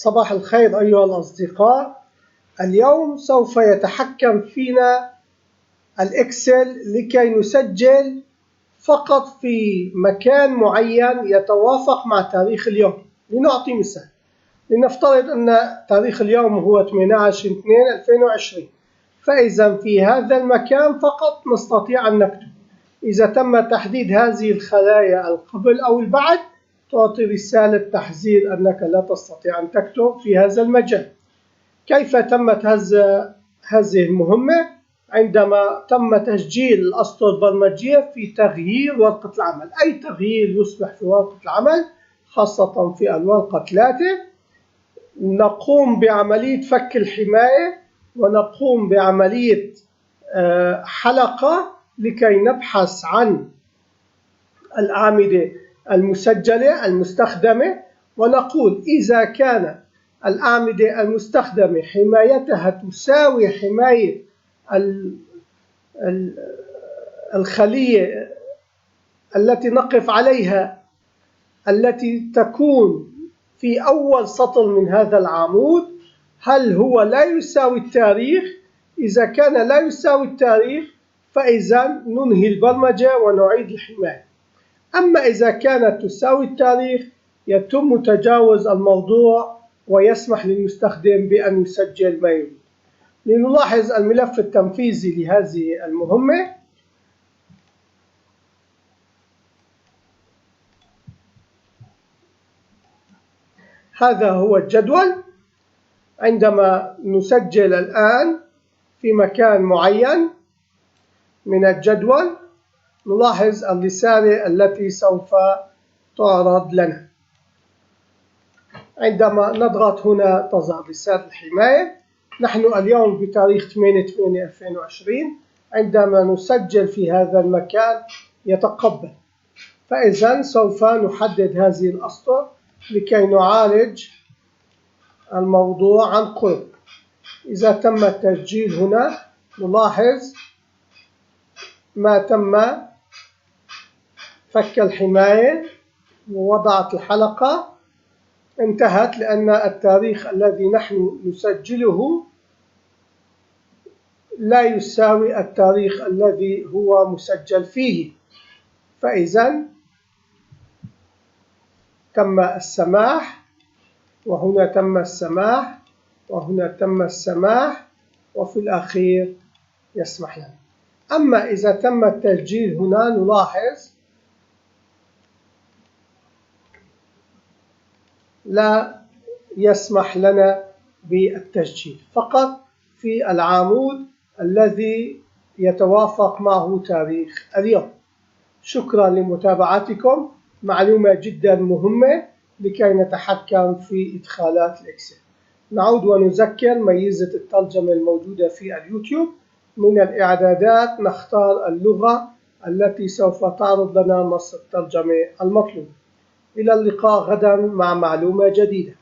صباح الخير أيها الأصدقاء. اليوم سوف يتحكم فينا الإكسل لكي نسجل فقط في مكان معين يتوافق مع تاريخ اليوم. لنعطي مثال، لنفترض أن تاريخ اليوم هو 18/2/2020، فإذا في هذا المكان فقط نستطيع أن نكتب. إذا تم تحديد هذه الخلايا القبل أو البعد تعطي رسالة تحذير أنك لا تستطيع أن تكتب في هذا المجال. كيف تمت هذه المهمة؟ عندما تم تسجيل الأسطر البرمجية في تغيير ورقة العمل. أي تغيير يصبح في ورقة العمل خاصة في الورقة 3 نقوم بعملية فك الحماية ونقوم بعملية حلقة لكي نبحث عن الأعمدة المسجلة المستخدمة، ونقول إذا كان الأعمدة المستخدمة حمايتها تساوي حماية الخلية التي نقف عليها التي تكون في أول سطر من هذا العمود، هل هو لا يساوي التاريخ؟ إذا كان لا يساوي التاريخ فإذا ننهي البرمجة ونعيد الحماية. أما إذا كانت تساوي التاريخ يتم تجاوز الموضوع ويسمح للمستخدم بأن يسجل ما يريد. لنلاحظ الملف التنفيذي لهذه المهمة. هذا هو الجدول. عندما نسجل الآن في مكان معين من الجدول نلاحظ الرسالة التي سوف تعرض لنا. عندما نضغط هنا تظهر رسالة الحماية. نحن اليوم بتاريخ 8/8/2020. عندما نسجل في هذا المكان يتقبل، فإذا سوف نحدد هذه الأسطر لكي نعالج الموضوع عن قرب. إذا تم التسجيل هنا نلاحظ ما تم فك الحماية ووضعت الحلقة انتهت، لأن التاريخ الذي نحن نسجله لا يساوي التاريخ الذي هو مسجل فيه. فإذا تم السماح، وهنا تم السماح، وهنا تم السماح، وفي الأخير يسمح لنا. أما إذا تم التسجيل هنا نلاحظ لا يسمح لنا بالتسجيل، فقط في العمود الذي يتوافق معه تاريخ اليوم. شكرا لمتابعتكم. معلومة جدا مهمة لكي نتحكم في إدخالات الإكسل. نعود ونذكر ميزة الترجمة الموجودة في اليوتيوب. من الإعدادات نختار اللغة التي سوف تعرض لنا نص الترجمة المطلوب. إلى اللقاء غدا مع معلومة جديدة.